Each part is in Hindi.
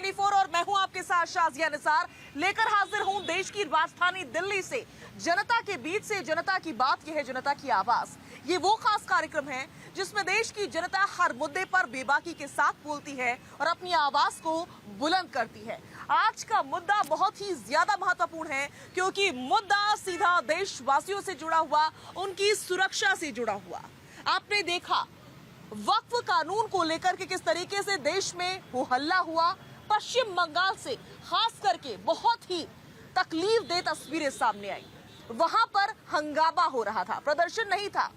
24 और मैं हूं आपके साथ शाजिया निसार, लेकर हाजिर हूं देश की राजधानी दिल्ली से जनता के बीच से जनता की बात। यह है जनता की आवाज। ये वो खास कार्यक्रम है जिसमें देश की जनता हर मुद्दे पर बेबाकी के साथ बोलती है और अपनी आवाज को बुलंद करती है। आज का मुद्दा बहुत ही ज्यादा महत्वपूर्ण है क्योंकि मुद्दा सीधा देशवासियों से जुड़ा हुआ, उनकी सुरक्षा से जुड़ा हुआ। आपने देखा वक्फ कानून को लेकर के किस तरीके से देश में हो हल्ला हुआ। पश्चिम बंगाल से खास करके बहुत ही तकलीफ दे तस्वीरें सामने आई। वहां पर हंगामा हो रहा था, प्रदर्शन नहीं था,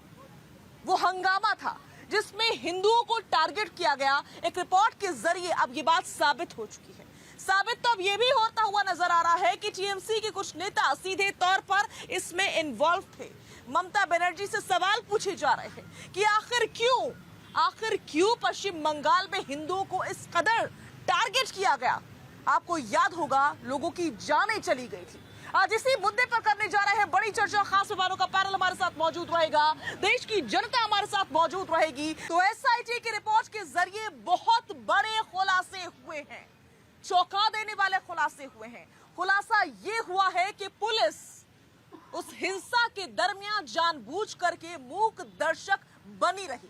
वो हंगामा था जिसमें हिंदुओं को टारगेट किया गया। एक रिपोर्ट के जरिए अब ये बात साबित हो चुकी है। साबित तो अब ये भी होता हुआ नजर आ रहा है कि टीएमसी के कुछ नेता सीधे तौर पर इसमें इन्वॉल्व थे। ममता बनर्जी से सवाल पूछे जा रहे हैं कि आखिर क्यों पश्चिम बंगाल में हिंदुओं को इस कदर टारगेट किया गया। आपको याद होगा लोगों की जानें चली गई थी। आज इसी मुद्दे पर करने जा रहे हैं बड़ी चर्चा। खास मेहमानों का पैनल हमारे साथ मौजूद रहेगा, देश की जनता हमारे साथ मौजूद रहेगी। तो एसआईटी की रिपोर्ट के जरिए बहुत बड़े खुलासे हुए हैं, चौंका देने वाले खुलासे हुए हैं। खुलासा ये हुआ है कि पुलिस उस हिंसा के दरमियान जानबूझ करके मूक दर्शक बनी रही,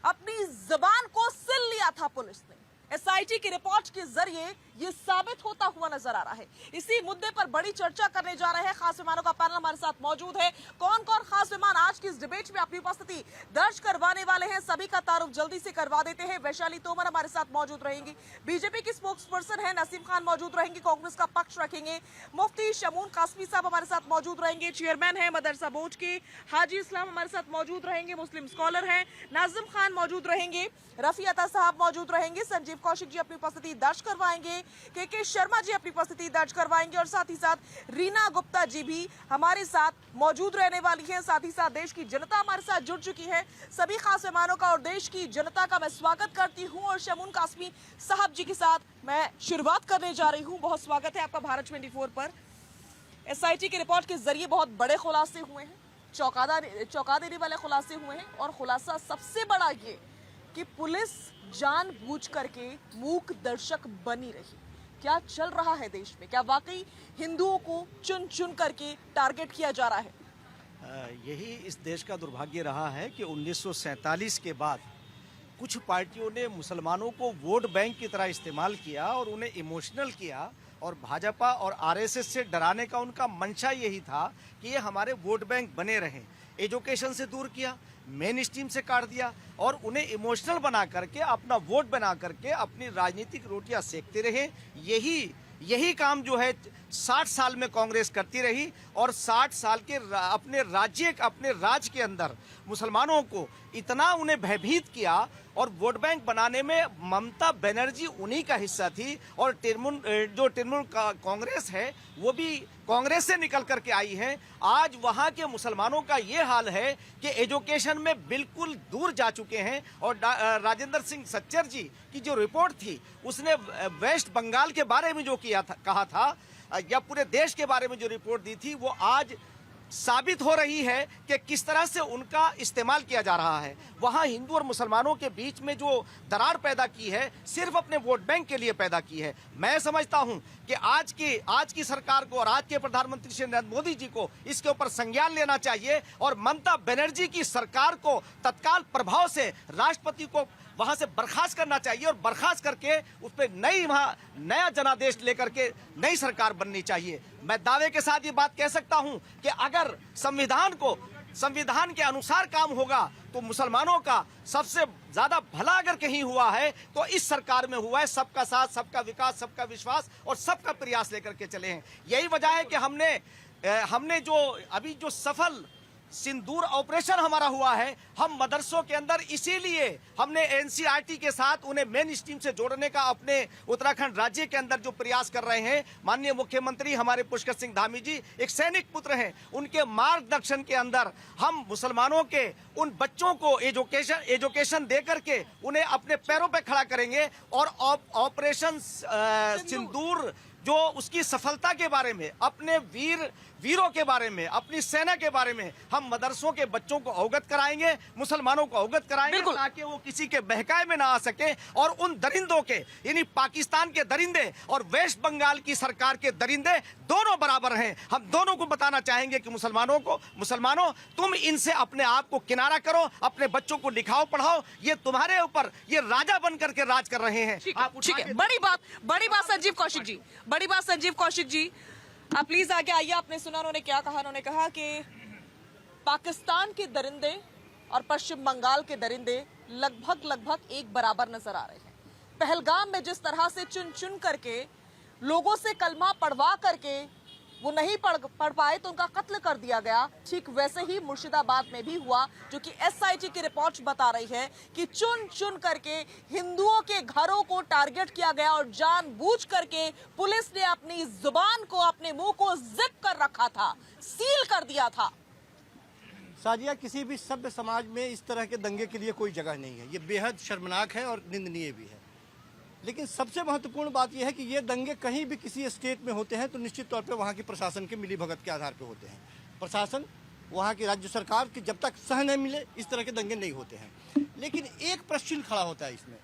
अपनी जुबान को सिल लिया था पुलिस ने। एसआईटी की रिपोर्ट के जरिए ये साबित होता हुआ नजर आ रहा है। इसी मुद्दे पर बड़ी चर्चा करने जा रहे हैं। खास मेहमानों का पैनल हमारे साथ मौजूद है। कौन कौन खास मेहमान आज की इस डिबेट में अपनी उपस्थिति दर्ज करवाने वाले हैं, सभी का तारुफ जल्दी से करवा देते हैं। वैशाली तोमर हमारे साथ मौजूद रहेंगी, बीजेपी की स्पोक्स पर्सन है। नसीम खान मौजूद रहेंगे, कांग्रेस का पक्ष रखेंगे। मुफ्ती शमून कासमी साहब हमारे साथ मौजूद रहेंगे, चेयरमैन है मदरसा बोर्ड के। हाजी इस्लाम हमारे साथ मौजूद रहेंगे, मुस्लिम स्कॉलर हैं। नाजिम खान मौजूद रहेंगे, रफी अता साहब मौजूद रहेंगे। संजीव कौशिक जी अपनी उपस्थिति दर्ज करवाएंगे, के शर्मा जी अपनी उपस्थिति दर्ज करवाएंगे और साथ ही साथ रीना गुप्ता जी भी हमारे साथ मौजूद रहने वाली हैं। साथ ही साथ देश की जनता हमारे साथ जुड़ चुकी है। सभी खास मेहमानों का और देश की जनता का मैं स्वागत करती हूं और शमून कासमी साहब जी के साथ मैं शुरुआत करने जा रही हूं। बहुत स्वागत है आपका भारत 24 पर। एसआईटी की रिपोर्ट के जरिए बहुत बड़े खुलासे हुए हैं, चौंका देने वाले खुलासे हुए हैं और खुलासा सबसे बड़ा ये कि पुलिस जानबूझ करके मूक दर्शक बनी रही। क्या चल रहा है देश में? क्या वाकई हिंदुओं को चुन चुन करके टारगेट किया जा रहा है? यही इस देश का दुर्भाग्य रहा है कि 1947 के बाद कुछ पार्टियों ने मुसलमानों को वोट बैंक की तरह इस्तेमाल किया और उन्हें इमोशनल किया और भाजपा और आरएसएस से डराने का उनका मंशा यही था कि ये हमारे वोट बैंक बने रहें। एजुकेशन से दूर किया, मेन स्ट्रीम से काट दिया और उन्हें इमोशनल बना करके अपना वोट बना करके अपनी राजनीतिक रोटियां सेकते रहे। यही काम जो है 60 साल में कांग्रेस करती रही और 60 साल के अपने राज्य के अंदर मुसलमानों को इतना उन्हें भयभीत किया और वोट बैंक बनाने में ममता बनर्जी उन्हीं का हिस्सा थी और तृणमूल कांग्रेस है वो भी कांग्रेस से निकल करके आई है। आज वहां के मुसलमानों का ये हाल है कि एजुकेशन में बिल्कुल दूर जा चुके हैं और राजेंद्र सिंह सच्चर जी की जो रिपोर्ट थी उसने वेस्ट बंगाल के बारे में जो कहा था या पूरे देश के बारे में जो रिपोर्ट दी थी वो आज साबित हो रही है कि किस तरह से उनका इस्तेमाल किया जा रहा है। वहां हिंदू और मुसलमानों के बीच में जो दरार पैदा की है सिर्फ अपने वोट बैंक के लिए पैदा की है। मैं समझता हूं कि आज की सरकार को और आज के प्रधानमंत्री श्री नरेंद्र मोदी जी को इसके ऊपर संज्ञान लेना चाहिए और ममता बनर्जी की सरकार को तत्काल प्रभाव से राष्ट्रपति को वहां से बर्खास्त करना चाहिए और बर्खास्त करके उस पर नया जनादेश लेकर के नई सरकार बननी चाहिए। मैं दावे के साथ ये बात कह सकता हूं कि अगर संविधान के अनुसार काम होगा तो मुसलमानों का सबसे ज्यादा भला अगर कहीं हुआ है तो इस सरकार में हुआ है। सबका साथ, सबका विकास, सबका विश्वास और सबका प्रयास लेकर के चले हैं। यही वजह है कि हमने जो सफल सिंदूर ऑपरेशन हमारा हुआ है, हम मदरसों के अंदर इसीलिए हमने एनसीईआरटी के साथ उन्हें मेन स्ट्रीम से जोड़ने का अपने उत्तराखंड राज्य के अंदर जो प्रयास कर रहे हैं। माननीय मुख्यमंत्री हमारे पुष्कर सिंह धामी जी एक सैनिक पुत्र हैं, उनके मार्गदर्शन के अंदर हम मुसलमानों के उन बच्चों को एजुकेशन दे करके उन्हें अपने पैरों पे खड़ा करेंगे और ऑपरेशन सिंदूर जो उसकी सफलता के बारे में अपने वीरों के बारे में, अपनी सेना के बारे में हम मदरसों के बच्चों को अवगत कराएंगे, मुसलमानों को अवगत कराएंगे, ताकि वो किसी के बहकाए में ना आ सके और उन दरिंदों के, यानी पाकिस्तान के दरिंदे और वेस्ट बंगाल की सरकार के दरिंदे दोनों बराबर हैं। हम दोनों को बताना चाहेंगे कि मुसलमानों तुम इनसे अपने आप को किनारा करो, अपने बच्चों को लिखाओ पढ़ाओ, ये तुम्हारे ऊपर ये राजा बन करके राज कर रहे हैं। ठीक है, बड़ी बात संजीव कौशिक जी, बड़ी बात संजीव कौशिक जी, आप प्लीज आगे आइए। आपने सुना उन्होंने क्या कहा। उन्होंने कहा कि पाकिस्तान के दरिंदे और पश्चिम बंगाल के दरिंदे लगभग एक बराबर नजर आ रहे हैं। पहलगाम में जिस तरह से चुन चुन करके लोगों से कलमा पढ़वा करके वो नहीं पढ़ पाए तो उनका कत्ल कर दिया गया, ठीक वैसे ही मुर्शिदाबाद में भी हुआ, जो कि एसआईटी की रिपोर्ट बता रही है कि चुन चुन करके हिंदुओं के घरों को टारगेट किया गया और जानबूझ करके पुलिस ने अपनी जुबान को, अपने मुंह को जिप कर रखा था, सील कर दिया था। साजिया, किसी भी सभ्य समाज में इस तरह के दंगे के लिए कोई जगह नहीं है। ये बेहद शर्मनाक है और निंदनीय भी है। लेकिन सबसे महत्वपूर्ण बात यह है कि ये दंगे कहीं भी किसी स्टेट में होते हैं तो निश्चित तौर पे वहाँ की प्रशासन के मिलीभगत के आधार पे होते हैं। प्रशासन, वहाँ की राज्य सरकार की जब तक सह नहीं मिले इस तरह के दंगे नहीं होते हैं। लेकिन एक प्रश्न खड़ा होता है इसमें,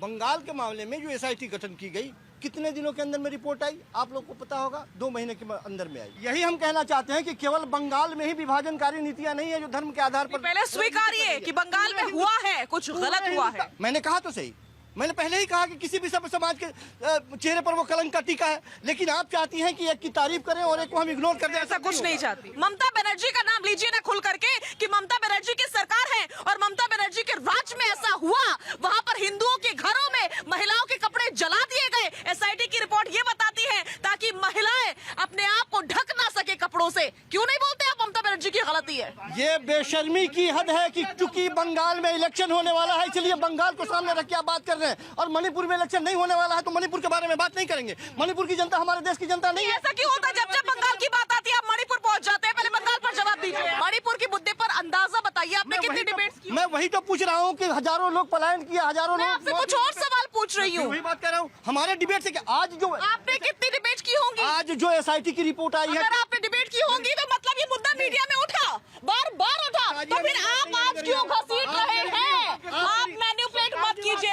बंगाल के मामले में जो एसआईटी गठन की गई, कितने दिनों के अंदर में रिपोर्ट आई? आप लोग को पता होगा, 2 महीने के अंदर में आई। यही हम कहना चाहते हैं कि केवल बंगाल में ही विभाजनकारी नीतियां नहीं है जो धर्म के आधार पर। पहले स्वीकारिए कि बंगाल में हुआ है, कुछ गलत हुआ है। मैंने कहा तो सही, मैंने पहले ही कहा कि किसी भी सभ्य समाज के चेहरे पर वो कलंक का टीका है। लेकिन आप चाहती हैं कि एक की तारीफ करें और एक को हम इग्नोर कर दें। ऐसा कुछ नहीं चाहती। ममता बनर्जी का नाम लीजिए ना खुल करके कि ममता बनर्जी की सरकार है और ममता बनर्जी के राज्य में ऐसा हुआ, वहां पर हिंदुओं के घरों में महिलाओं के कपड़े जला दिए गए। एसआईटी की रिपोर्ट ये बताती है ताकि महिलाएं अपने आप को ढक ना सके कपड़ों से। क्यों नहीं बोलते आप ममता बनर्जी की गलती है? ये बेशर्मी की हद है कि चूंकि बंगाल में इलेक्शन होने वाला है इसलिए बंगाल को सामने रख के आप बात कर रहे हैं, और मणिपुर में इलेक्शन नहीं होने वाला है तो मणिपुर के बारे में बात नहीं करेंगे। मणिपुर की जनता हमारे देश की जनता नहीं है। ऐसा क्यों होता है? जब बंगाल की बात आती है आप मणिपुर पहुंच जाते हैं। पहले बंगाल पर जवाब दीजिए। मणिपुर के मुद्दे पर अंदाजा बताइए, आपने कितनी डिबेट्स की? मैं वही तो पूछ रहा हूँ कि हजारों लोग पलायन किए, हजारों लोग। आपसे कुछ और सवाल पूछ रही हूँ। वही बात कर रहा हूँ। हमारे डिबेट से आज जो आपने कितनी डिबेट की होंगी? आज जो एसआईटी की रिपोर्ट आई है, अगर आपने डिबेट की होंगी तो मतलब ये मुद्दा मीडिया में उठा, बार उठा, तो फिर आप आज क्यों घसीट रहे हैं? आप मैनिपुलेट मत कीजिए।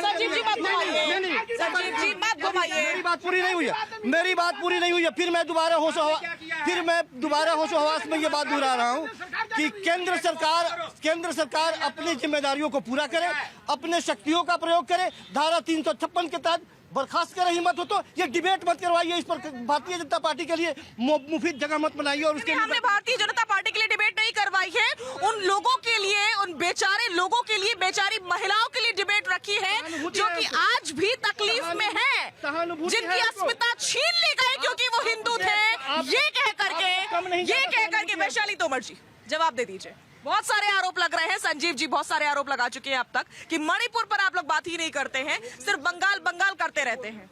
संजीव जी मत घुमाइए। संजीव जी मत घुमाइए। मेरी बात पूरी नहीं हुई है। फिर मैं दोबारा होशो हवास में ये बात दोहरा रहा हूँ कि केंद्र सरकार अपनी जिम्मेदारियों को पूरा करे, अपने शक्तियों का प्रयोग करे, धारा 356 के तहत बर्खास्त करे। हिम्मत हो तो ये डिबेट मत करवाइए, इस पर भारतीय जनता पार्टी के लिए मुफीद जगह मत बनाइए। और उसके लिए हमने भारतीय जनता पार्टी के लिए डिबेट नहीं करवाई है, उन लोगों के लिए, उन बेचारे लोगों के लिए, बेचारी महिलाओं के लिए डिबेट रखी है जो कि आज भी तकलीफ में है, जिनकी अस्मिता छीन ली गई क्योंकि वो हिंदू थे। ये कह करके वैशाली तोमर जी जवाब दे दीजिए। बहुत सारे आरोप लग रहे हैं, संजीव जी बहुत सारे आरोप लगा चुके हैं अब तक कि मणिपुर पर आप लोग बात ही नहीं करते हैं, सिर्फ बंगाल करते रहते हैं।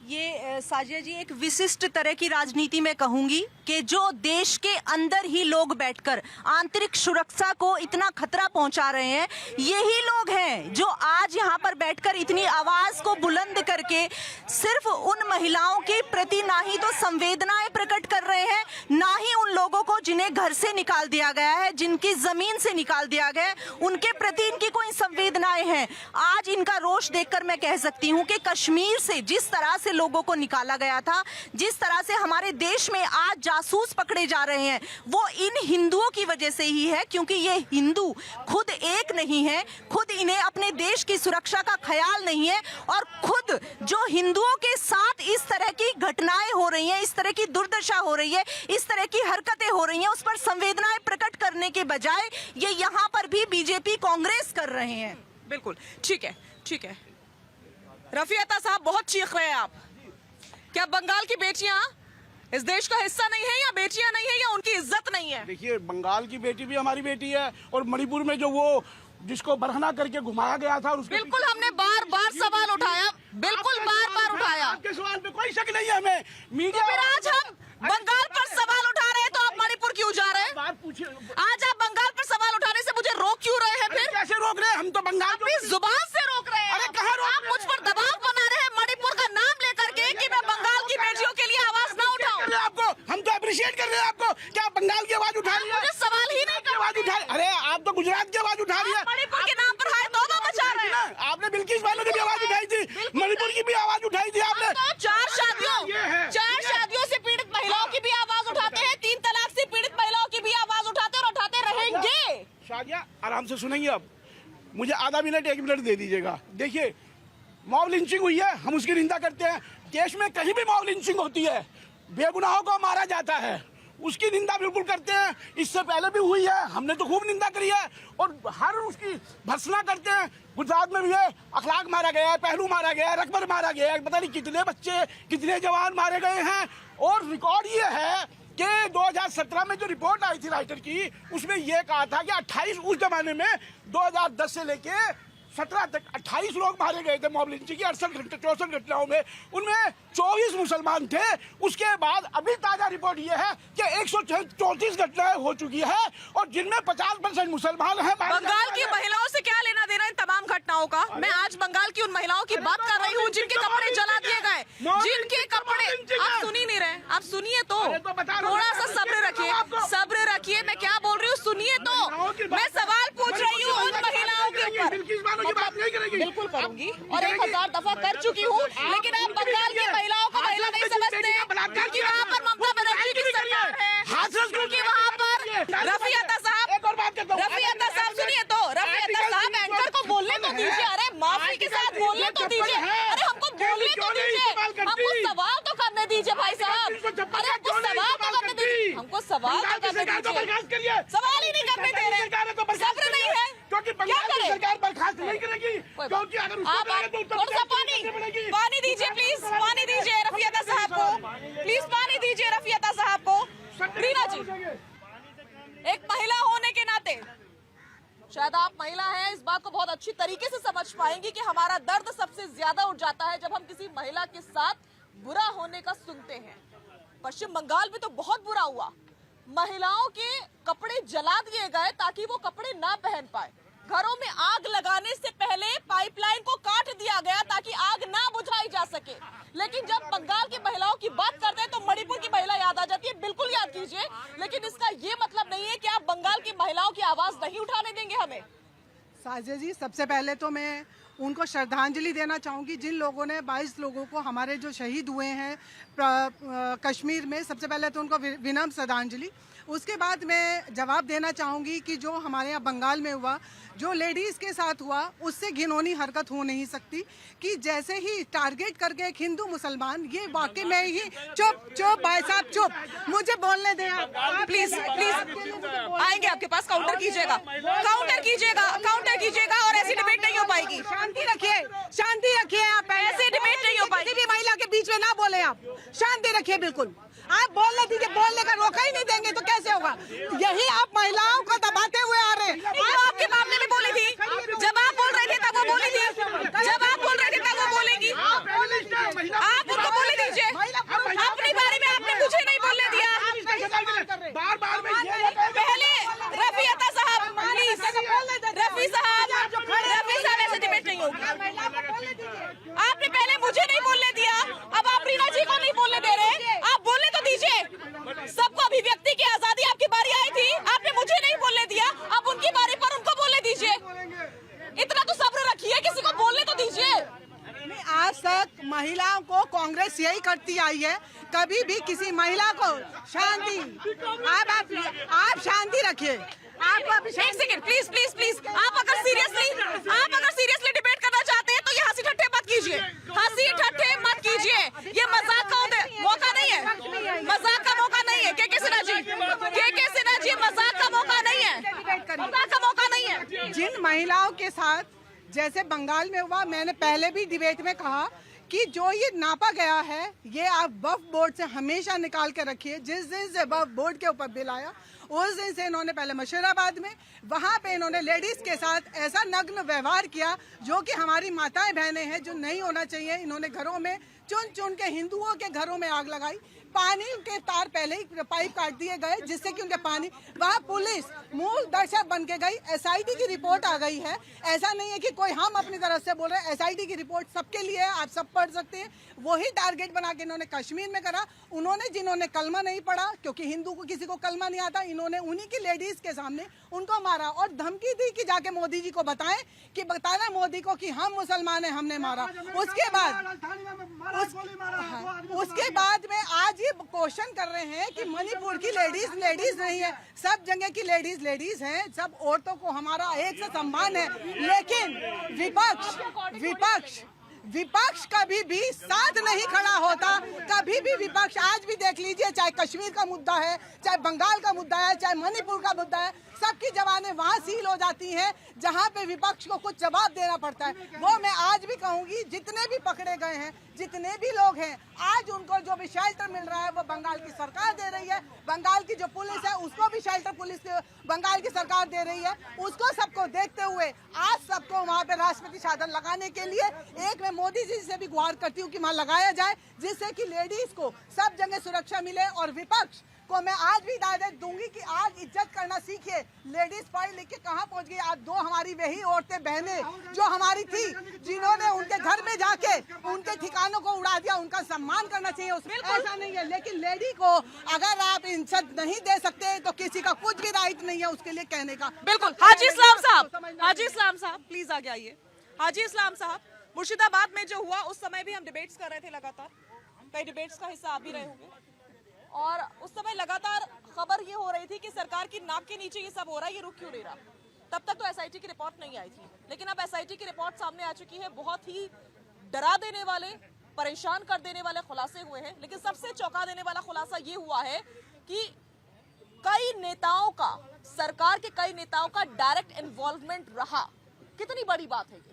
ये साजिया जी, एक विशिष्ट तरह की राजनीति में कहूंगी कि जो देश के अंदर ही लोग बैठकर आंतरिक सुरक्षा को इतना खतरा पहुंचा रहे हैं, यही लोग हैं जो आज यहां पर बैठकर इतनी आवाज को बुलंद करके सिर्फ उन महिलाओं के प्रति ना ही तो संवेदनाएं प्रकट कर रहे हैं, ना ही उन लोगों को जिन्हें घर से निकाल दिया गया है, जिनकी जमीन से निकाल दिया गया है, उनके प्रति इनकी कोई संवेदनाएं हैं। आज इनका रोष देखकर मैं कह सकती हूँ कि कश्मीर से जिस तरह से लोगों को निकाला गया था, जिस तरह से हमारे देश में आज जासूस पकड़े जा रहे हैं, वो इन हिंदुओं की वजह से ही है, क्योंकि ये हिंदू खुद एक नहीं है, खुद इन्हें अपने देश की सुरक्षा का ख्याल नहीं है, और खुद जो हिंदुओं के साथ इस तरह की घटनाएं हो रही हैं, इस तरह की दुर्दशा हो रही है, इस तरह की हरकतें हो रही हैं, उस पर संवेदनाएं प्रकट करने के बजाय ये यहाँ पर भी बीजेपी कांग्रेस कर रहे हैं। बिल्कुल ठीक है। रफियता साहब बहुत चीख रहे हैं आप। क्या बंगाल की बेटियां इस देश का हिस्सा नहीं है, या बेटियां नहीं है, या उनकी इज्जत नहीं है? देखिए, बंगाल की बेटी भी हमारी बेटी है, और मणिपुर में जो वो जिसको बरहना करके घुमाया गया था, बिल्कुल हमने बार सवाल उठाया, बिल्कुल बार उठाया। आपके सवाल पे कोई शक नहीं है हमें। मीडिया फिर आज हम बंगाल पर सवाल उठा रहे हैं तो आप मणिपुर क्यों जा रहे हैं? बात पूछिए। आज आप बंगाल पर सवाल उठाने से मुझे रोक क्यों रहे हैं? फिर कैसे रोक रहे हैं? हम तो बंगाल अपनी जुबान से रोक रहे हैं। अरे कहाँ रोक आप मुझ पर दबाव बना रहे हैं मणिपुर का नाम लेकर के कि मैं बंगाल की बेटियों के लिए आवाज ना उठाऊं। आपको हम उठा रही है। मणिपुर के नाम पर हाय तौबा मचा रहे हैं। आपने बिल्किस बानो की भी आवाज उठाई थी, मणिपुर की भी आवाज उठाई थी आपने। तो चार शादियों से पीड़ित महिलाओं की भी आवाज उठाते हैं, 3 तलाक से पीड़ित महिलाओं की भी आवाज उठाते और उठाते रहेंगे। शादिया आराम से सुनेंगे। अब मुझे आधा मिनट 1 मिनट दे दीजिएगा। देखिए, मॉब लिंचिंग हुई है, हम उसकी निंदा करते हैं। देश में कहीं भी मॉब लिंचिंग होती है, बेगुनाहों को मारा जाता है, उसकी निंदा बिल्कुल करते हैं। इससे पहले भी हुई है, हमने तो खूब निंदा करी है और हर उसकी भर्त्सना करते हैं। गुजरात में भी है, अखलाक मारा गया है, पहलू मारा गया है, रकबर मारा गया है, पता नहीं कितने बच्चे कितने जवान मारे गए हैं। और रिकॉर्ड ये है कि 2017 में जो रिपोर्ट आई थी राइटर की, उसमें यह कहा था कि 28 उस जमाने में 2010 से लेके 17 तक 28 लोग मारे गए थे मॉब लिंचिंग की 64 घटनाओं में, उनमें 24 मुसलमान थे। उसके बाद अभी ताजा रिपोर्ट ये है कि 134 घटनाएं हो चुकी है और जिनमें 50% मुसलमान हैं। बंगाल की महिलाओं से क्या लेना देना इन तमाम घटनाओं का? मैं आज बंगाल की उन महिलाओं की बात कर रही हूँ जिनके कपड़े जला दिए गए, जिनके कपड़े। आप सुन ही नहीं रहे, आप सुनिए तो थोड़ा सा सब्र रखिए। मैं क्या बोल रही हूँ सुनिए तो। मैं सवाल पूछ रही हूँ उन महिलाओं के ऊपर। बिल्कुल करूंगी और 1000 दफा कर चुकी हूँ, लेकिन आप बंगाल की महिलाओं को महिला नहीं समझते क्योंकि वहाँ पर ममता बनर्जी की सरकार है, क्योंकि वहाँ पर रफी अता साहब सुनिए तो, रफी अता साहब एंकर को बोलने तो दीजिए। अरे माफी के साथ बोलने तो दीजिए। अरे हमको बोलने तो दीजिए, हमको सवाल तो करने दीजिए भाई साहब। अरे हमको सवाल तो करने दीजिए, हमको सवाल तो करने दीजिए। सवाल ही नहीं करने दे रहे, सब्र नहीं है, क्या करें? सरकार बर्खास्त नहीं करेगी, क्योंकि अगर आप थोड़ा सा पानी दीजिए प्लीज, पानी दीजिए रफी अता साहब को, प्लीज पानी दीजिए रफी अता साहब को। रीना जी, एक महिला होने के नाते शायद आप महिला हैं, इस बात को बहुत अच्छी तरीके से समझ पाएंगी कि हमारा दर्द सबसे ज्यादा उठ जाता है जब हम किसी महिला के साथ बुरा होने का सुनते हैं। पश्चिम बंगाल में तो बहुत बुरा हुआ, महिलाओं के कपड़े जला दिए गए ताकि वो कपड़े ना पहन पाए। घरों में आग लगाने से पहले पाइपलाइन को काट दिया गया ताकि आग ना बुझाई जा सके। लेकिन जब बंगाल की महिलाओं की बात करते हैं तो मणिपुर की महिला याद आ जाती है। बिल्कुल याद कीजिए, लेकिन इसका ये मतलब नहीं है कि आप बंगाल की महिलाओं की आवाज नहीं उठाने देंगे हमें। साजिया जी, सबसे पहले तो मैं उनको श्रद्धांजलि देना चाहूँगी जिन लोगों ने 22 लोगों को, हमारे जो शहीद हुए हैं कश्मीर में, सबसे पहले तो उनको विनम्र श्रद्धांजलि। उसके बाद मैं जवाब देना चाहूँगी कि जो हमारे यहाँ बंगाल में हुआ, जो लेडीज़ के साथ हुआ, उससे घिनौनी हरकत हो नहीं सकती कि जैसे ही टारगेट करके एक हिंदू मुसलमान, ये वाकई में ही चुप भाई साहब चुप, मुझे बोलने दें आप प्लीज आएंगे आपके पास, काउंटर कीजिएगा और ऐसी डिबेट नहीं हो पाएगी। शांति रखिए आप, ऐसे डिबेट नहीं हो पाएगी। किसी भी महिला के बीच में ना बोले आप, शांति रखिए बिल्कुल। आप बोलने दीजिए, बोलने का रोका ही नहीं देंगे तो कैसे होगा? यही आप महिलाओं को दबाते हुए आ रहे हैं। वो आपके मामले में बोली थी, जब आप बोल रहे थे तब वो बोली थी, जब आप बोल रहे थे तब वो बोलेगी। आप उनको बोले दीजिए, अपनी बारे में आपने मुझे नहीं बोलने दिया। पहले रफी अता साहब प्लीज, रफी साहब ऐसे डिबेट नहीं होगी। आपने पहले मुझे नहीं बोलने दिया, अब आप रीना जी को नहीं बोलने दे रहे। आप बोलने तो दीजिए, सबको अभिव्यक्ति की आजादी, आपकी बारी आई थी, आपने मुझे नहीं बोलने दिया, अब उनकी बारी पर उनको बोलने दीजिए। इतना तो सब्र रखिए, किसी को बोलने तो दीजिए। आज तक महिलाओं को कांग्रेस यही करती आई है, कभी भी किसी महिला को शांति, आप शांति रखिए। आप एक सेकंड प्लीज, आप अगर सीरियसली डिबेट करना चाहते हैं तो ये हंसी ठट्ठे मत कीजिए, ये मजाक का मौका नहीं है, मजाक का मौका नहीं है। के सिन्हा जी, मजाक का मौका नहीं है। जिन महिलाओं के साथ जैसे बंगाल में हुआ, मैंने पहले भी डिबेट में कहा कि जो ये नापा गया है, ये आप वक्फ बोर्ड से हमेशा निकाल के रखिए। जिस दिन से वक्फ बोर्ड के ऊपर बिल आया, उस दिन से इन्होंने पहले मुशीराबाद में, वहाँ पे इन्होंने लेडीज के साथ ऐसा नग्न व्यवहार किया जो कि हमारी माताएं बहनें हैं, जो नहीं होना चाहिए। इन्होंने घरों में चुन के हिंदुओं के घरों में आग लगाई। पानी के तार पहले ही पाइप काट दिए गए, जिससे कि उनके पानी, वहाँ पुलिस मूल दर्शक बन के गई। एसआईटी की रिपोर्ट आ गई है, ऐसा नहीं है कि कोई हम अपनी तरफ से बोल रहे हैं। एसआईटी की रिपोर्ट सबके लिए है, आप सब पढ़ सकते हैं। वही टारगेट बना के इन्होंने कश्मीर में करा। उन्होंने जिन्होंने कलमा नहीं पढ़ा, क्योंकि हिंदू को किसी को कलमा नहीं आता, इन्होंने उन्हीं की लेडीज के सामने उनको मारा और धमकी दी कि जाके मोदी जी को बताएं, कि बताना मोदी को कि हम मुसलमान हैं, हमने मारा। उसके बाद में आज ये क्वेश्चन कर रहे हैं कि मणिपुर की लेडीज नहीं है, सब जगह की लेडीज हैं, सब औरतों को हमारा एक से सम्मान है। लेकिन विपक्ष कभी भी साथ नहीं खड़ा होता, कभी भी विपक्ष। आज भी देख लीजिए, चाहे कश्मीर का मुद्दा है, चाहे बंगाल का मुद्दा है, चाहे मणिपुर का मुद्दा है, सबकी जवानें वहाँ सील हो जाती हैं जहाँ पे विपक्ष को कुछ जवाब देना पड़ता है। वो मैं आज भी कहूँगी, जितने भी पकड़े गए हैं, जितने भी लोग हैं, आज उनको जो भी शेल्टर मिल रहा है वो बंगाल की सरकार दे रही है। बंगाल की जो पुलिस है उसको भी शेल्टर बंगाल की सरकार दे रही है। उसको सबको देखते हुए आज सबको वहाँ पे राष्ट्रपति शासन लगाने के लिए एक मैं मोदी जी से भी गुहार करती हूँ कि वहाँ लगाया जाए, जिससे कि लेडीज को सब जगह सुरक्षा मिले। और विपक्ष को मैं आज भी हिदायत दूंगी कि आज इज्जत करना सीखिए। लेडीज पढ़ लिख के कहाँ पहुँच गई। आज दो हमारी वही औरतें बहनें जो हमारी थी, जिन्होंने उनके घर में जाके उनके ठिकानों को उड़ा दिया, उनका सम्मान करना चाहिए। उसमें ऐसा नहीं है, लेकिन लेडी को अगर आप इज्जत नहीं दे सकते तो किसी का कुछ भी राइट नहीं है उसके लिए कहने का। बिल्कुल। हाजी इस्लाम साहब प्लीज आगे आइए। हाजी इस्लाम साहब, मुर्शिदाबाद में जो हुआ उस समय भी हम डिबेट्स कर रहे थे, लगातार कई डिबेट्स का हिस्सा आप भी रहे होंगे, और उस समय लगातार खबर ये हो रही थी कि सरकार की नाक के नीचे ये सब हो रहा है, ये रुक क्यों नहीं रहा। तब तक तो एसआईटी की रिपोर्ट नहीं आई थी, लेकिन अब एसआईटी की रिपोर्ट सामने आ चुकी है। बहुत ही डरा देने वाले, परेशान कर देने वाले खुलासे हुए हैं। लेकिन सबसे चौंका देने वाला खुलासा ये हुआ है कि कई नेताओं का, सरकार के कई नेताओं का डायरेक्ट इन्वॉल्वमेंट रहा। कितनी बड़ी बात है ये?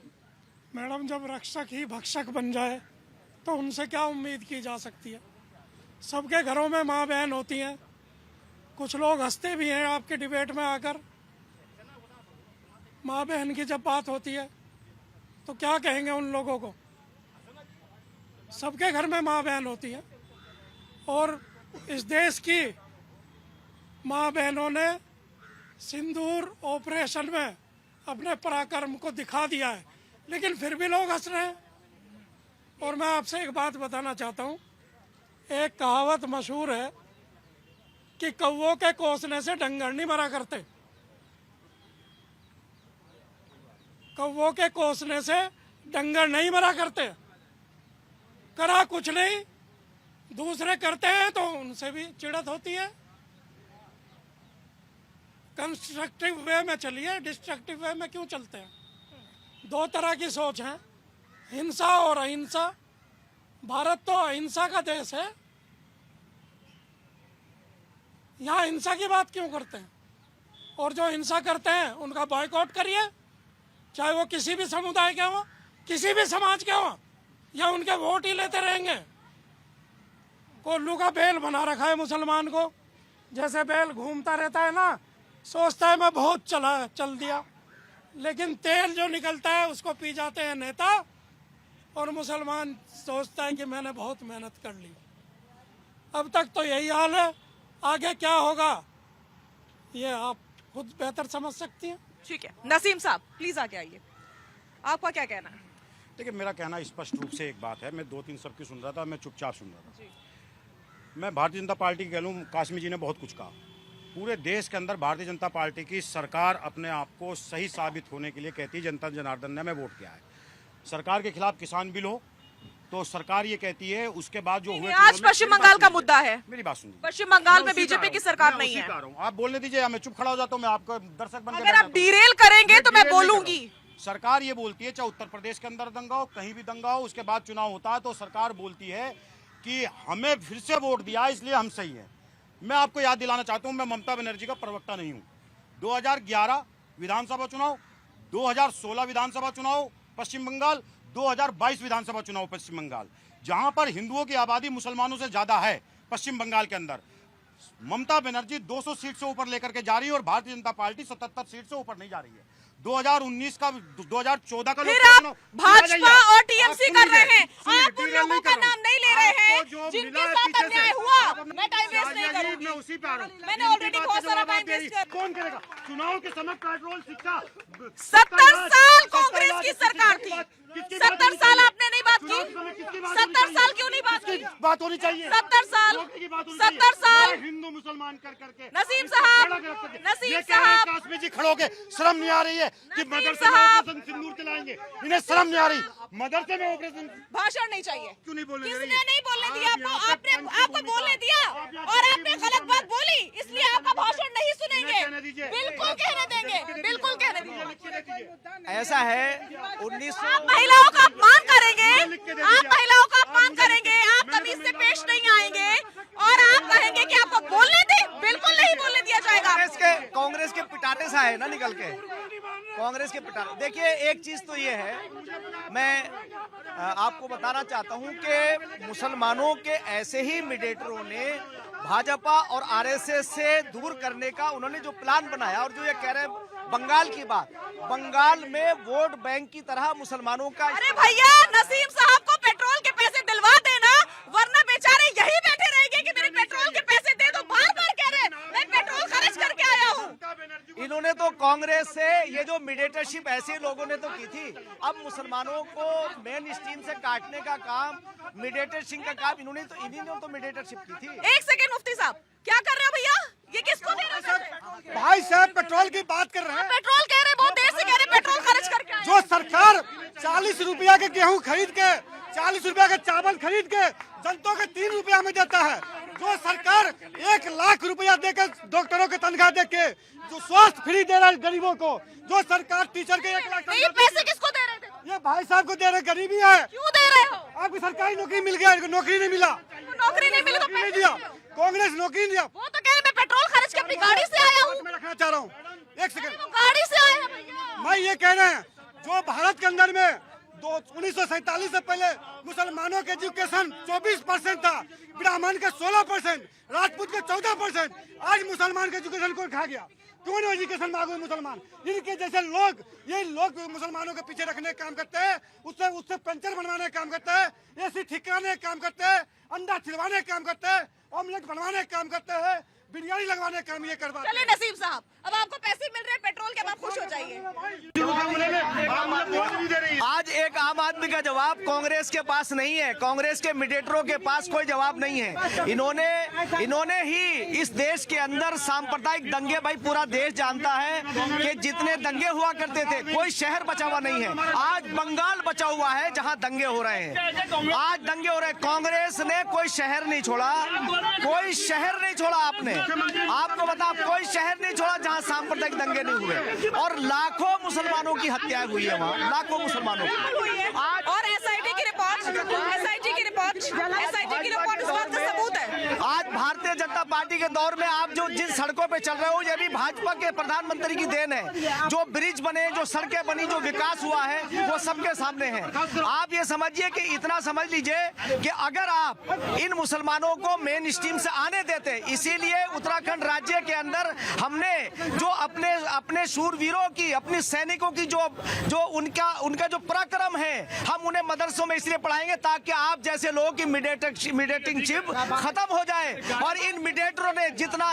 मैडम, जब रक्षक ही भक्षक बन जाए तो उनसे क्या उम्मीद की जा सकती है। सबके घरों में माँ बहन होती हैं। कुछ लोग हंसते भी हैं आपके डिबेट में आकर। माँ बहन की जब बात होती है तो क्या कहेंगे उन लोगों को। सबके घर में माँ बहन होती है, और इस देश की माँ बहनों ने सिंदूर ऑपरेशन में अपने पराक्रम को दिखा दिया है, लेकिन फिर भी लोग हंस रहे हैं। और मैं आपसे एक बात बताना चाहता हूँ। एक कहावत मशहूर है कि कौवों के कोसने से डंगर नहीं मरा करते। कौवों के कोसने से डंगर नहीं मरा करते। करा कुछ नहीं, दूसरे करते हैं तो उनसे भी चिढ़त होती है। कंस्ट्रक्टिव वे में चलिए, डिस्ट्रक्टिव वे में क्यों चलते हैं। दो तरह की सोच है, हिंसा और अहिंसा। भारत तो अहिंसा का देश है, यहाँ हिंसा की बात क्यों करते हैं। और जो हिंसा करते हैं उनका बॉयकॉट करिए, चाहे वो किसी भी समुदाय के हों, किसी भी समाज के हों, या उनके वोट ही लेते रहेंगे। कोल्लू का बैल बना रखा है मुसलमान को, जैसे बैल घूमता रहता है ना, सोचता है मैं बहुत चल दिया, लेकिन तेल जो निकलता है उसको पी जाते हैं नेता, और मुसलमान सोचता है कि मैंने बहुत मेहनत कर ली। अब तक तो यही हाल है, आगे क्या होगा ये आप खुद बेहतर समझ सकती हैं। ठीक है, नसीम साहब प्लीज आगे आइए, आपका क्या कहना है? देखिए, मेरा कहना स्पष्ट रूप से एक बात है। मैं दो तीन सबकी सुन रहा था, मैं चुपचाप सुन रहा था। मैं भारतीय जनता पार्टी के कह लूँ, कासमी जी ने बहुत कुछ कहा। पूरे देश के अंदर भारतीय जनता पार्टी की सरकार अपने आप को सही साबित होने के लिए कहती है जनता जनार्दन ने हमें वोट किया है। सरकार के खिलाफ किसान बिल हो तो सरकार ये कहती है, उसके बाद जो हुए आज पश्चिम बंगाल का मुद्दा है। मेरी बात सुनिए, पश्चिम बंगाल में बीजेपी की सरकार नहीं है। आप बोलने दीजिए, मैं चुप खड़ा हो जाता हूँ, मैं आपको दर्शक बन अगर आप डिरेल करेंगे तो मैं बोलूंगी। सरकार ये बोलती है, चाहे उत्तर प्रदेश के अंदर दंगा हो, कहीं भी दंगा हो, उसके बाद चुनाव होता है तो सरकार बोलती है कि हमें फिर से वोट दिया इसलिए हम सही हैं। मैं आपको याद दिलाना चाहता हूं, मैं ममता बनर्जी का प्रवक्ता नहीं हूं। 2011 विधानसभा चुनाव, 2016 विधानसभा चुनाव पश्चिम बंगाल, 2022 विधानसभा चुनाव पश्चिम बंगाल, जहां पर हिंदुओं की आबादी मुसलमानों से ज्यादा है पश्चिम बंगाल के अंदर, ममता बनर्जी 200 सीट से ऊपर लेकर के जा रही है और भारतीय जनता पार्टी 77 सीट से ऊपर नहीं जा रही है। 2019 का 2014 का फिर आप भाजपा और टीएमसी कर रहे हैं। आप उन लोगों का नाम नहीं ले रहे हैं जिनके साथ अन्याय हुआ। मैं टाइम वेस्ट नहीं करूंगी। मैं उसी पे आ रहा हूं। मैंने ऑलरेडी बहुत सारा टाइम वेस्ट कर। कौन करेगा चुनाव के समय पेट्रोल शिक्षा 70 साल कांग्रेस की सरकार थी। 70 साल आपने नहीं बात की। 70 साल क्यों नहीं बात की? बात होनी चाहिए। 70 साल 70 साल हिंदू मुसलमान कर करके नसीम साहब, नसीम साहब, काश्मीर जी खड़ो के शर्म नहीं आ रही है कि नसीम मदरसे में साहब। ऑपरेशन सिंदूर चलाएंगे, इन्हें शर्म नहीं आ रही। मदरसे में ऑपरेशन भाषण नहीं चाहिए। क्यों नहीं बोलने दे रही किसने है? नहीं बोलने आप दिया आपको? यहाँ पे आपने पंच आपको भूमिका- बोलने दिया आप यहाँ और पंच आपने भूमिका- गलत बात बोली, इसलिए आपका भाषण नहीं सुनेंगे। कहने दीजिए। बिल्कुल कहने देंगे, बिल्कुल कहने देंगे। ऐसा है 1900 आप महिलाओं का अपमान करेंगे, आप महिलाओं का अपमान करेंगे, आप कभी इससे पेश नहीं आएंगे और आप कहेंगे कि आपको बोलने दे। बिल्कुल नहीं बोलने दिया जाएगा। कांग्रेस के पिटारे सा है ना निकल के, कांग्रेस के पिटारे। देखिए एक चीज तो ये है, मैं आपको बताना चाहता हूं कि मुसलमानों के ऐसे ही मीडिएटरों ने भाजपा और आरएसएस से दूर करने का उन्होंने जो प्लान बनाया, और जो ये कह रहे हैं बंगाल की बात, बंगाल में वोट बैंक की तरह मुसलमानों का। अरे भैया, नसीम साहब को पेट्रोल के पैसे दिलवा देना, वरना बेचारे यही बैठे रहेंगे कि मेरे पेट्रोल के पैसे दे दो। बार बार कह रहे हैं मैं पेट्रोल खर्च करके आया हूँ। इन्होंने तो कांग्रेस से ये जो मीडिएटरशिप ऐसे लोगों ने तो की थी, अब मुसलमानों को मेन स्ट्रीम से काटने का काम, मीडिएटरशिप का काम इन्होंने तो मीडिएटरशिप की थी। एक सेकेंड मुफ्ती साहब, क्या कर रहे हो भैया? ये किसको दे रहे हैं? भाई साहब पेट्रोल की बात कर रहे हैं। पेट्रोल कह रहे हैं, बहुत देर से कह रहे हैं पेट्रोल खर्च करके आए। जो सरकार 40 रुपया के गेहूं खरीद के, 40 रुपया का चावल खरीद के जनता के 3 रुपया में देता है, जो सरकार 1 लाख रुपया देकर डॉक्टरों के तनख्वाह देके जो स्वास्थ्य फ्री दे रहा है गरीबों को, जो सरकार टीचर के 1 लाख नहीं, पैसे किसको दे रहे थे? ये भाई साहब को दे रहे, गरीबी है। क्यों दे रहे हो? आपकी सरकारी नौकरी मिल गया, नौकरी नहीं मिला, नौकरी नहीं मिली तो नहीं दिया, कांग्रेस नौकरी नहीं दिया। वो तो कह रहे मैं पेट्रोल खर्च के अपनी गाड़ी से आया हूँ। मैं रखना चाह रहा हूँ, एक सेकंड। वो गाड़ी से आए हैं भैया। मैं ये कह रहे हैं, जो भारत के अंदर में 1947 से पहले मुसलमानों के एजुकेशन 24% था, ब्राह्मण के 16%, राजपूत के 14%, आज मुसलमान के एजुकेशन को खा गया। क्यों नहीं एजुकेशन मांगो मुसलमान? इनके जैसे लोग, ये लोग मुसलमानों के पीछे रखने का काम करते हैं, उससे पंचर बनवाने का काम करते हैं, एसी ठीक कराने का काम करते हैं, अंडा छिलवाने का काम करते हैं, ऑमलेट बनवाने का काम करते हैं, बिरयानी लगवाने का काम ये करवाते हैं। चलिए नसीम साहब, अब आपको पैसे मिल रहे हैं पेट्रोल के, अब आप खुश हो जाइए। आज एक आम आदमी का जवाब कांग्रेस के पास नहीं है, कांग्रेस के मीडिएटरों के पास कोई जवाब नहीं है। इन्होंने ही इस देश के अंदर सांप्रदायिक दंगे, भाई पूरा देश जानता है कि जितने दंगे हुआ करते थे कोई शहर बचा हुआ नहीं है। आज बंगाल बचा हुआ है जहां दंगे हो रहे हैं, आज दंगे हो रहे हैं। कांग्रेस ने कोई शहर नहीं छोड़ा, कोई शहर नहीं छोड़ा। आपको बता, कोई शहर नहीं छोड़ा जहां सांप्रदायिक दंगे नहीं हुए, और लाखों मुसलमानों की हत्या हुई है वहाँ, लाखों मुसलमानों की। आज और एसआईटी की रिपोर्ट इस बात का सबूत है। आज भारतीय जनता पार्टी के दौर में आप जो जिन सड़कों पे चल रहे हो, ये भी भाजपा के प्रधानमंत्री की देन है। जो ब्रिज बने, जो सड़कें बनी, जो विकास हुआ है, वो सबके सामने है। आप ये समझिए कि इतना समझ लीजिए कि अगर आप इन मुसलमानों को मेन स्ट्रीम से आने देते, इसीलिए उत्तराखंड राज्य के अंदर हमने जो अपने शूरवीरों की, अपने सैनिकों की जो उनका जो पराक्रम है, हम उन्हें मदरसों में इसलिए पढ़ाएंगे ताकि आप जैसे लोगों की मीडिएटिंग खत्म हो जाए। और इन मीडिएटरों ने जितना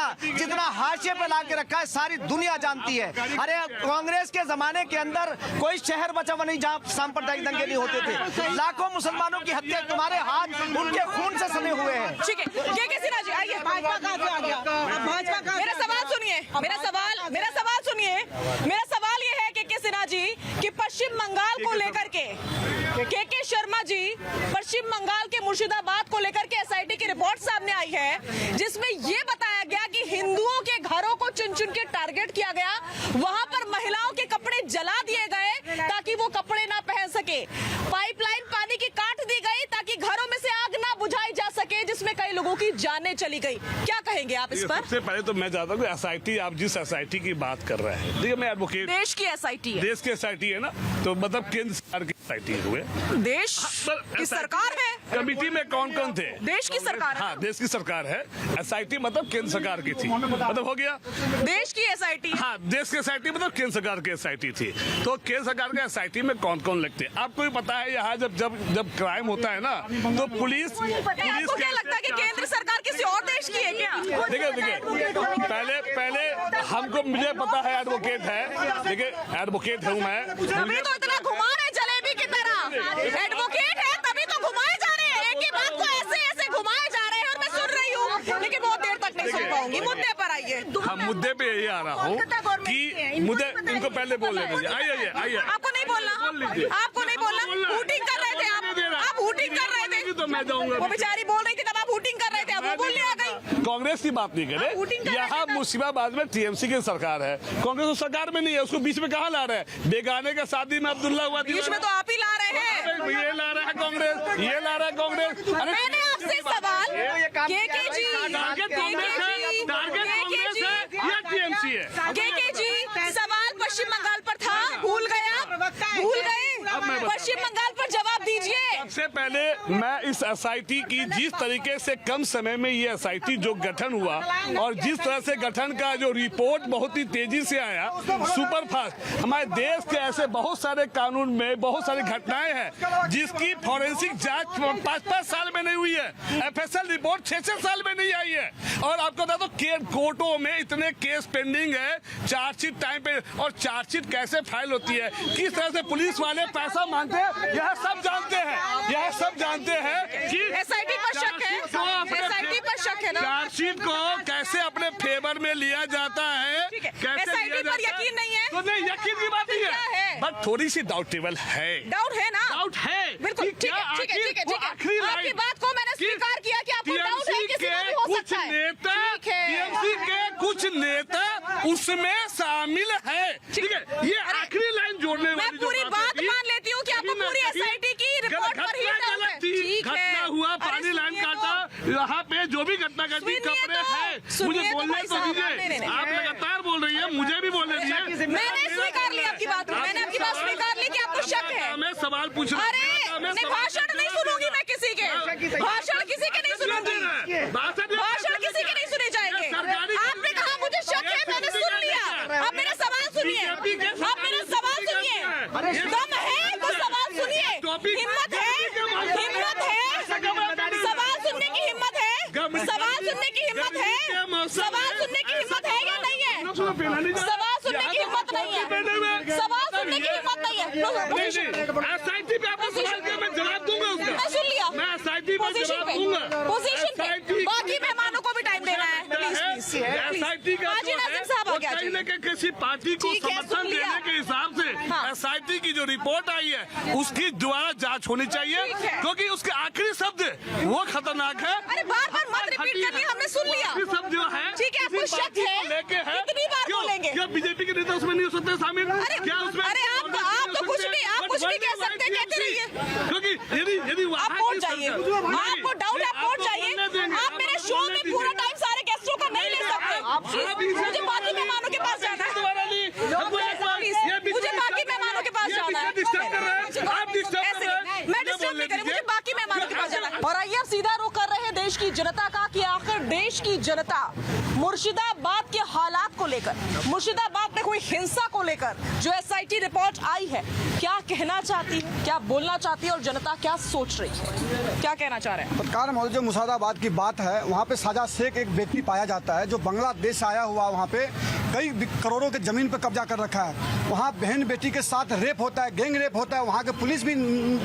हाशिए पे ला के रखा है, सारी दुनिया जानती है। अरे कांग्रेस के जमाने के अंदर कोई शहर बचा हुआ नहीं जहां सांप्रदायिक दंगे नहीं होते थे। लाखों मुसलमानों की हत्या तुम्हारे हाथ उनके खून से सने हुए हैं। ठीक है, ये किसी राजी आइए, मेरा सवाल सुनिए, मेरा सवाल ये है कि सिन्हा जी कि पश्चिम बंगाल को लेकर के शर्मा जी, पश्चिम बंगाल के मुर्शिदाबाद को लेकर के एसआईटी की रिपोर्ट सामने आई है, जिसमें ये बताया गया कि हिंदुओं के घरों को चुन चुन के टारगेट किया गया, वहां पर महिलाओं के कपड़े जला दिए गए ताकि वो कपड़े ना पहन सके, पाइपलाइन पानी की काट दी गई ताकि घरों में से आग ना बुझाई जा सके, जिसमें कई लोगों की जानें चली गई। क्या कहेंगे आप इस पर? सबसे पहले तो मैं चाहता हूँ एसआईटी, आप जिस एसआईटी की बात कर रहे हैं, देखिए मैं एडवोकेट, देश की एसआईटी है, देश की एसआईटी है ना, तो मतलब केंद्र सरकार की SIT हुए। देश की SIT सरकार है, कमेटी में कौन कौन थे? देश की सरकार है। हाँ, देश की सरकार है। SIT मतलब केंद्र सरकार की थी, मतलब हो गया देश की SIT। हाँ, देश के SIT मतलब केंद्र सरकार की SIT थी। तो केंद्र सरकार के SIT में कौन कौन लगते हैं आपको भी पता है। यहाँ जब क्राइम होता है ना तो पुलिस आपको क्या लगता है कि केंद्र सरकार किसी और देश की है क्या? देखिए पहले हमको मुझे पता है एडवोकेट है, देखिए एडवोकेट हूँ मैं। तभी तो इतना घुमा रहे जलेबी की तरह। एडवोकेट है तभी तो घुमाए जा रहे हैं, एक ही बात को ऐसे घुमाए जा रहे हैं और मैं सुन रही हूँ, लेकिन बहुत देर तक नहीं सुन पाऊंगी। मुद्दे पर आइए। हम मुद्दे पे यही आ रहा हूँ कि मुद्दे इनको पहले बोल लेंगे। आइए आपको नहीं बोलना, आपको नहीं बोलना। हूटिंग कर रहे थे आप हूटिंग कर रहे थे। तो मैं जाऊंगा। वो बेचारी बोल रही थी तब आप हूटिंग कर रहे थे, अब वो बोलने आ गई। कांग्रेस की बात नहीं करे, यहाँ मुर्शिदाबाद में TMC की सरकार है, कांग्रेस तो सरकार में नहीं है, उसको बीच में कहाँ ला रहे हैं? बेगाने का शादी में अब्दुल्ला हुआ, बीच में तो आप ही ला रहे हैं। ये ला रहा है कांग्रेस, ये ला रहा है कांग्रेस। मैंने आपसे सवाल केके जी या TMC है? केके जी सवाल पश्चिम बंगाल पर था, भूल गए? पश्चिम बंगाल पर जवाब दीजिए। सबसे पहले मैं इस SIT की जिस तरीके से कम समय में ये SIT जो गठन हुआ और जिस तरह से गठन का जो रिपोर्ट बहुत ही तेजी से आया, सुपर फास्ट। हमारे देश के ऐसे बहुत सारे कानून में बहुत सारी घटनाएं हैं जिसकी फॉरेंसिक जांच 5-5 साल में नहीं हुई है, FSL रिपोर्ट 6-6 साल में नहीं आई है। और आपको बता दो कोर्टों में इतने केस पेंडिंग है, चार्जशीट टाइम पे, और चार्जशीट कैसे फाइल होती है, किस तरह से पुलिस वाले पैसा मांगते हैं, यह सब जानते हैं। यह सब जानते हैं कि SIT पर शक है, SIT पर शक है ना? चार्जशीट को कैसे अपने फेवर में लिया जाता है, कैसे SIT लिया पर जाता यकीन नहीं है? तो नहीं, यकीन की बात नहीं क्या है, है? बट थोड़ी सी डाउटेबल है। डाउट है ना? डाउट है बिल्कुल, कि ठीक है, क्या ठीक है, ठीक है, ठीक है। आखिरी आपकी लाइन बात को मैंने स्वीकार किया कि आपको डाउट है, किसी को भी हो कुछ सकता है। नेता, ठीक है। TMC के कुछ नेता उसमें शामिल है, ठीक है। ये आखिरी लाइन जोड़ने मैं वाली जो पूरी बात है, मान लेती हूँ कि आपको कहीं ना पूरी कहीं SIT की रिपोर्ट पर ही डाउट है। ठीक है। घटना हुआ, अरे पानी लाइन सुनिए काटा, यहाँ पे जो भी घटना घटी, सुनिए कपड़े तो, हैं, सुनिए मुझे तो बोलने भाई तो साहब, दीजिए। नहीं। आप लगातार बोल रही है, मुझे भी बोलने दीजिए। मैंने स्वीकार लिया आपकी बात, मैंने आपकी बात स्वीकार ली कि आपको शक है। मैं सवाल पूछ रहा हूं। अरे मैं नहीं, सवाल भाषण पूछ नहीं रहा हूं। सुनूंगी मैं किसी के, भाषण किसी के नहीं सुनूंगी, भाषण किसी के नहीं सुने जाएंगे। आपने कहा मुझे शक है, मैंने सुन लिया। अब मेरा सवाल सुनिए, अब मेरा सवाल सुनिए। दम है तो सवाल सुनिए, हिम्मत है, सवाल सुनने की हिम्मत है, सवाल सुनने की हिम्मत है, सवाल सुनने की हिम्मत है या नहीं है? सवाल सुनने की हिम्मत नहीं है, सवाल सुनने की हिम्मत नहीं है। SIT पे आपको सवाल किया, मैं जवाब दूंगा उसका। मैं सुन लिया। मैं SIT पे जवाब दूंगा। पोजीशन पे SIT बाकी मेहमानों को भी टाइम देना है। प्लीज SIT का हाजी जो नाज़िम है साहब वो आगे आ कहीं जाइए। न कहीं किसी पार्टी को ठीक है, समर्थन सुन लिया। देने के हिसाब से हाँ। SIT की जो रिपोर्ट आई है उसकी दोबारा जांच होनी चाहिए, ठीक है। क्योंकि उसके आखिरी शब्द वो खतरनाक है। अरे बार मत रिपीट करनी, हमने सुन लिया। आखिरी शब्द जो है, ठीक है, आपको किसी शक पार्टी है, को लेके है, कितनी बार क्यों? बोलेंगे? क्या BJP के नेता उसमें नहीं हो सकते शामिल? अरे, क्या उसमें? अरे आप तो कुछ भी, आप कुछ भी कह सकते हैं, कहते रहिए। क्योंकि यदि आप वहाँ पहुंच की जाइए, सरकार- आपको डाउट है, आप पहुंच जाइए। आप मेरे शो में पूरा टाइम सारे गेस्टों का नहीं ले सकते। मुझे बाकी मेहमानों के पास जाना है, मुझे बाकी मेहमानों के पास जाना है। ऐसे नहीं, मैं डिस्टर्ब नहीं करी, मुझे बाकी मेहमानों के पास जाना है। और आइए अब सीधा रुख कर रहे हैं देश की जनता का कि आखिर देश की जनता मुर्शिदाबाद के हालात को लेकर, मुर्शिदाबाद में हुई हिंसा को लेकर जो SIT रिपोर्ट आई है, क्या कहना चाहती है, क्या बोलना चाहती है और जनता क्या सोच रही है, क्या कहना चाह रहे हैं? पत्रकार महोदय, जो मुर्शिदाबाद की बात है, वहाँ पे साजा शेख एक व्यक्ति पाया जाता है जो बांग्लादेश से आया हुआ, वहाँ पे कई करोड़ों के जमीन पे कब्जा कर रखा है। वहाँ बहन बेटी के साथ रेप होता है, गैंग रेप होता है, वहाँ के पुलिस भी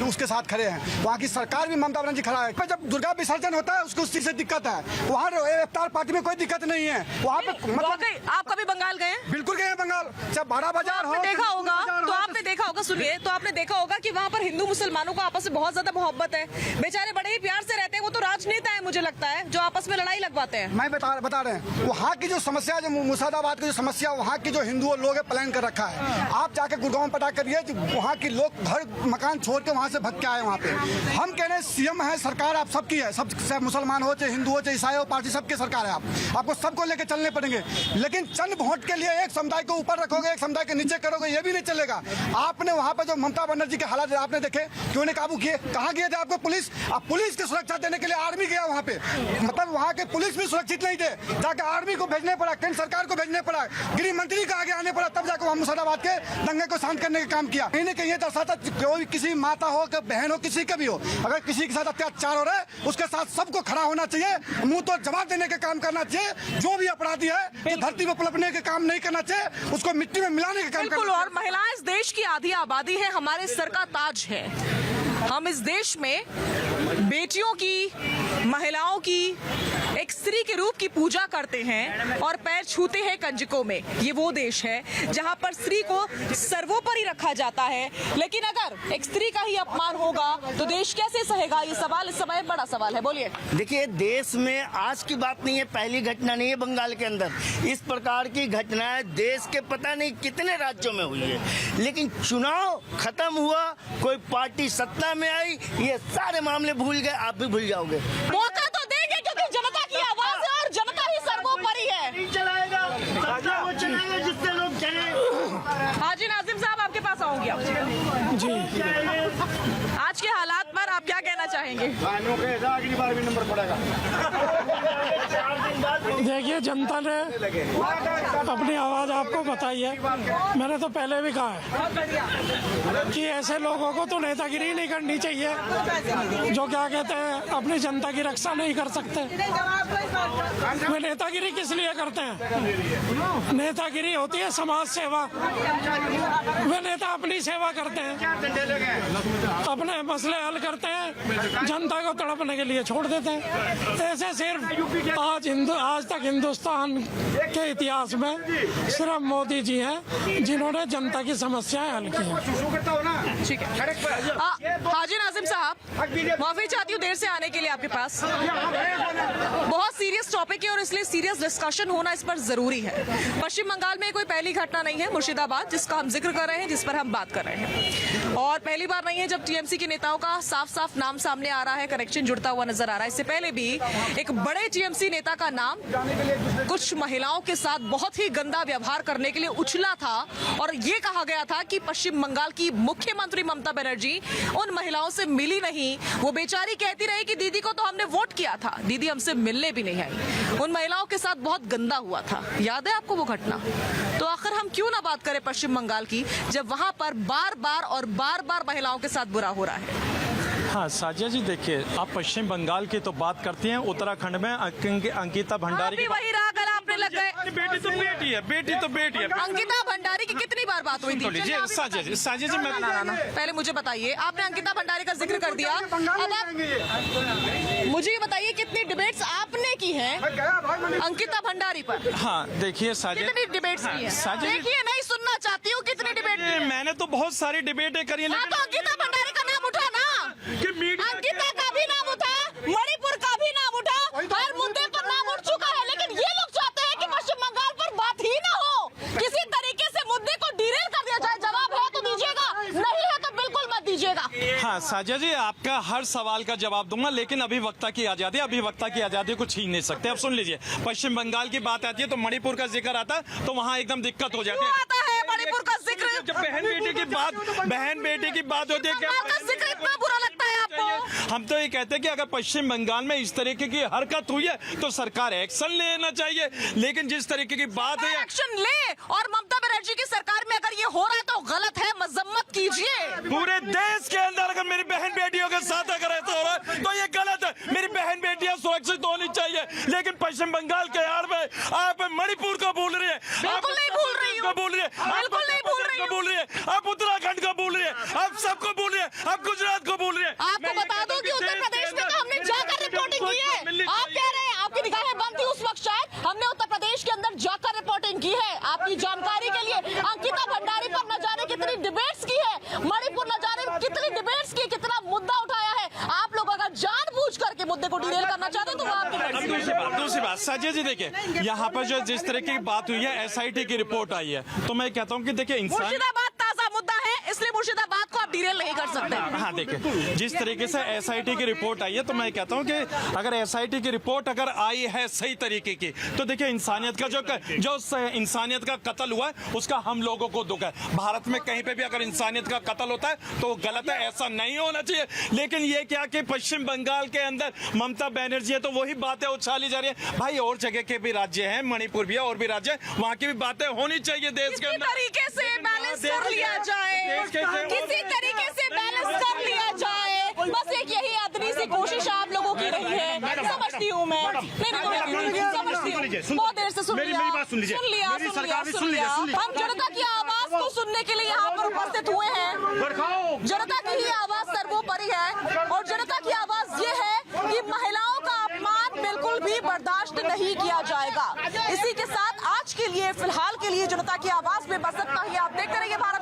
उसके साथ खड़े हैं, वहाँ की सरकार भी ममता बनर्जी खड़ा है। जब दुर्गा विसर्जन होता है उसको उस चीज से दिक्कत है, वहाँ इफ्तार पार्टी में कोई दिक्कत नहीं है। वहाँ पे मतलब आप कभी बंगाल गए हैं? बिल्कुल गए हैं बंगाल, चाहे बड़ा बाजार हो, देखा होगा बाजार तो हो, आपने देखा होगा, सुनिए, तो आपने देखा होगा कि वहाँ पर हिंदू मुसलमानों को आपस में बहुत ज्यादा मोहब्बत है, बेचारे बड़े ही प्यार से रहते हैं। वो तो राजनेता है मुझे लगता है, जो आपस में लड़ाई लगवाते हैं। मैं बता रहे हैं वहाँ की जो समस्या, जो मुर्शिदाबाद की जो समस्या, वहाँ की जो हिंदू लोग प्लान कर रखा है। आप जाके गुड़गांव में पता करिए, वहाँ के लोग घर मकान छोड़ के वहाँ से भग के आए वहाँ पे। हम कह रहे हैं CM है, सरकार आप सबकी है, सब मुसलमान हो चाहे हिंदू हो चाहे ईसाई हो, पार्टी सबकी सरकार है। आपको सबको लेके चलने पड़ेंगे, लेकिन चंद वोट के लिए एक समुदाय को ऊपर रखोगे, एक समुदाय के नीचे करोगे, ये भी नहीं चलेगा। आपने आपने वहाँ पर जो ममता बनर्जी के हालात आपने देखे कि उन्हें काबू किए, कहाँ गए थे आपको पुलिस? अब पुलिस की सुरक्षा देने के लिए आर्मी गया वहाँ पे, मतलब वहाँ के पुलिस भी सुरक्षित नहीं थे, जाकर आर्मी को भेजने पड़ा, केंद्र सरकार को भेजने पड़ा, गृह मंत्री का आगे आने पड़ा, तब जाकर वहाँ मुर्शिदाबाद के दंगे को शांत करने का काम किया। कहीं ना कहीं ये दर्शाता कोई किसी माता हो, बहन हो, किसी का भी हो, अगर किसी के साथ अत्याचार हो रहा है उसके साथ सबको खड़ा होना चाहिए, मुंह तो जवाब देने का काम करना चाहिए। जो भी अपराधी है तो धरती में पलटने का काम नहीं करना चाहिए, उसको मिट्टी में मिलाने का काम बिल्कुल। करना और महिलाएं इस देश की आधी आबादी है, हमारे सर का ताज है। हम इस देश में बेटियों की, महिलाओं की, एक स्त्री के रूप की पूजा करते हैं और पैर छूते हैं कंजकों में। ये वो देश है जहां पर स्त्री को सर्वोपरि रखा जाता है, लेकिन अगर एक स्त्री का ही अपमान होगा तो देश कैसे सहेगा? ये सवाल इस समय बड़ा सवाल है। बोलिए। देखिए, देश में आज की बात नहीं है, पहली घटना नहीं है बंगाल के अंदर। इस प्रकार की घटनाएं देश के पता नहीं कितने राज्यों में हुई है, लेकिन चुनाव खत्म हुआ, कोई पार्टी सत्ता में आई, ये सारे मामले भूल गए, आप भी भूल जाओगे। मौका तो देंगे क्योंकि जनता की आवाज है और जनता ही सर्वोपरि है। नहीं चलाएगा, सत्ता वो चलाएगा जिससे लोग चले। हाजी नाजिम साहब, आपके पास आऊंगी आप जी। आज के हालात पर आप क्या कहना चाहेंगे? अगली बार भी नंबर पड़ेगा। देखिए, जनता ने अपनी आवाज़ आपको बताई है। मैंने तो पहले भी कहा है कि ऐसे लोगों को तो नेतागिरी नहीं करनी चाहिए जो क्या कहते हैं अपनी जनता की रक्षा नहीं कर सकते। वे नेतागिरी किस लिए करते हैं? नेतागिरी होती है समाज सेवा। वे नेता अपनी सेवा करते हैं, अपने मसले हल करते हैं, जनता को तड़पने के लिए छोड़ देते हैं। ऐसे सिर्फ आज तक हिंदुस्तान के इतिहास में सिर्फ मोदी जी हैं जिन्होंने जनता की समस्याएं हल की हैं। ठीक है। हाजी नाजिम साहब, माफी चाहती हूँ देर से आने के लिए आपके पास। बहुत सीरियस टॉपिक है और इसलिए सीरियस डिस्कशन होना इस पर जरूरी है। पश्चिम बंगाल में कोई पहली घटना नहीं है, मुर्शिदाबाद, जिसका हम जिक्र कर रहे हैं, जिस पर हम बात कर रहे हैं, और पहली बार नहीं है जब टीएमसी के नेताओं का साफ साफ नाम सामने आ रहा है, कनेक्शन जुड़ता हुआ नजर आ रहा है। इससे पहले भी एक बड़े टीएमसी नेता का नाम कुछ महिलाओं के साथ बहुत ही गंदा व्यवहार करने के लिए उछला था और ये कहा गया था कि पश्चिम बंगाल की मुख्यमंत्री ममता बनर्जी उन महिलाओं से मिली नहीं। वो बेचारी कहती रही कि दीदी को तो हमने वोट किया था, दीदी हमसे मिलने भी नहीं आई। उन महिलाओं के साथ बहुत गंदा हुआ था, याद है आपको वो घटना? तो आखिर हम क्यों ना बात करें पश्चिम बंगाल की, जब वहां पर बार बार महिलाओं के साथ बुरा हो रहा है। हाँ साजिया जी, देखिए, आप पश्चिम बंगाल की तो बात करती हैं, उत्तराखंड में अंकिता भंडारी भी वही रहा, गला आपने लग गए। बेटी तो बेटी है, बेटी तो बेटी है। अंकिता भंडारी की कितनी बार बात हुई थी? साजिया जी, मैं पहले मुझे बताइए, आपने अंकिता भंडारी का जिक्र कर दिया, अब आप मुझे ये बताइए कितनी डिबेट्स आपने की हैं अंकिता भंडारी पर? हाँ देखिए साजिया, कितनी डिबेट्स की हैं? देखिए, नहीं सुनना चाहती हूँ कितनी डिबेट। मैंने तो बहुत सारी डिबेटें करी हैं, तो अंकिता भंडारी का नाम उठा ना, अंकिता का भी नाम उठा, मणिपुर का भी नाम उठा, हर मुद्दे पर नाम उठ चुका है, लेकिन ये लोग चाहते हैं कि पश्चिम बंगाल पर बात ही ना हो, किसी तरीके से मुद्दे को डिरेल कर दिया जाए। जवाब है तो दीजिएगा, नहीं है तो बिल्कुल मत दीजिएगा। हाँ साजिया जी, आपका हर सवाल का जवाब दूंगा, लेकिन अभिवक्ता की आजादी को छीन नहीं सकते। अब सुन लीजिए, पश्चिम बंगाल की बात आती है तो मणिपुर का जिक्र आता है तो वहाँ एकदम दिक्कत हो जाती है। आता है मणिपुर का जिक्र, जब बहन बेटी की बात होती है, का जिक्र इतना बुरा लगता है आपको? हम तो ये कहते हैं कि अगर पश्चिम बंगाल में इस तरीके की हरकत हुई है तो सरकार एक्शन लेना चाहिए, लेकिन जिस तरीके की बात है एक्शन ले, और ममता बनर्जी की सरकार में अगर ये हो रहा है तो गलत है, मजम्मत कीजिए। पूरे देश के अंदर अगर मेरी बहन बेटियों के साथ अगर ऐसा हो रहा है तो ये गलत है। मेरी बहन बेटियां सुरक्षित होनी चाहिए, लेकिन पश्चिम बंगाल के आड़ में आप मणिपुर को बोल रहे हैं, बिल्कुल नहीं भूल रही हूँ, बोल रही है, बिल्कुल नहीं भूल रही बोल रही है, आप उत्तराखंड को बोल रही है, आप सबको बोल रही है, आप गुजरात को बोल रही है। आपको बता दूं कि उत्तर प्रदेश में तो हमने जाकर रिपोर्टिंग की है। आप कह रहे हैं आपकी निगाहें बंद थी उस वक्त, शायद हमने उत्तर प्रदेश के अंदर जाकर रिपोर्टिंग की है। आपकी जानकारी के लिए, अंकिता भंडारी पर न जाने कितनी डिबेट्स की है, मणिपुर न जाने कितनी डिबेट्स की, कितना मुद्दा उठाया है। आप लोग अगर जानबूझ करके मुद्दे को डिरेल करना चाहते हो तो वो आपकी मर्जी। दूसरी बात साजिया जी, देखिए यहाँ पर जो जिस तरह की बात हुई है, SIT की रिपोर्ट आई है, तो मैं कहता हूँ कि देखिए, मुर्शिदाबाद ताजा मुद्दा है, इसलिए मुर्शिदाबाद को डिरेल नहीं कर सकते। हाँ देखिए, जिस तरीके से एसआईटी की रिपोर्ट आई है तो मैं कहता हूं कि अगर एसआईटी की रिपोर्ट अगर आई है सही तरीके की तो देखिए इंसानियत का जो इंसानियत का कत्ल हुआ है उसका हम लोगों को दुख है। भारत में कहीं पे भी अगर इंसानियत का कत्ल होता है तो गलत है, ऐसा नहीं होना चाहिए। लेकिन ये क्या कि पश्चिम बंगाल के अंदर ममता बनर्जी है तो वही बातें उछाली जा रही है। भाई और जगह के भी राज्य हैं, मणिपुर भी है और भी राज्य है, वहां की भी बातें होनी चाहिए देश के अंदर। तरीके से बैलेंस कर लिया जाए, किसी तरीके से बैलेंस कर लिया जाए, बस एक यही आदमी सी कोशिश आप लोगों की रही है। समझती हूँ मैं, नहीं समझती हूँ, बहुत देर से सुन लिया। हम जनता की आवाज को सुनने के लिए यहाँ पर उपस्थित हुए हैं। जनता की ही आवाज सर्वोपरि है और जनता की आवाज ये है कि महिलाओं का अपमान बिल्कुल भी बर्दाश्त नहीं किया जाएगा। इसी के साथ आज के लिए फिलहाल के लिए जनता की आवाज में बस इतना ही। आप देखते रहिए भारत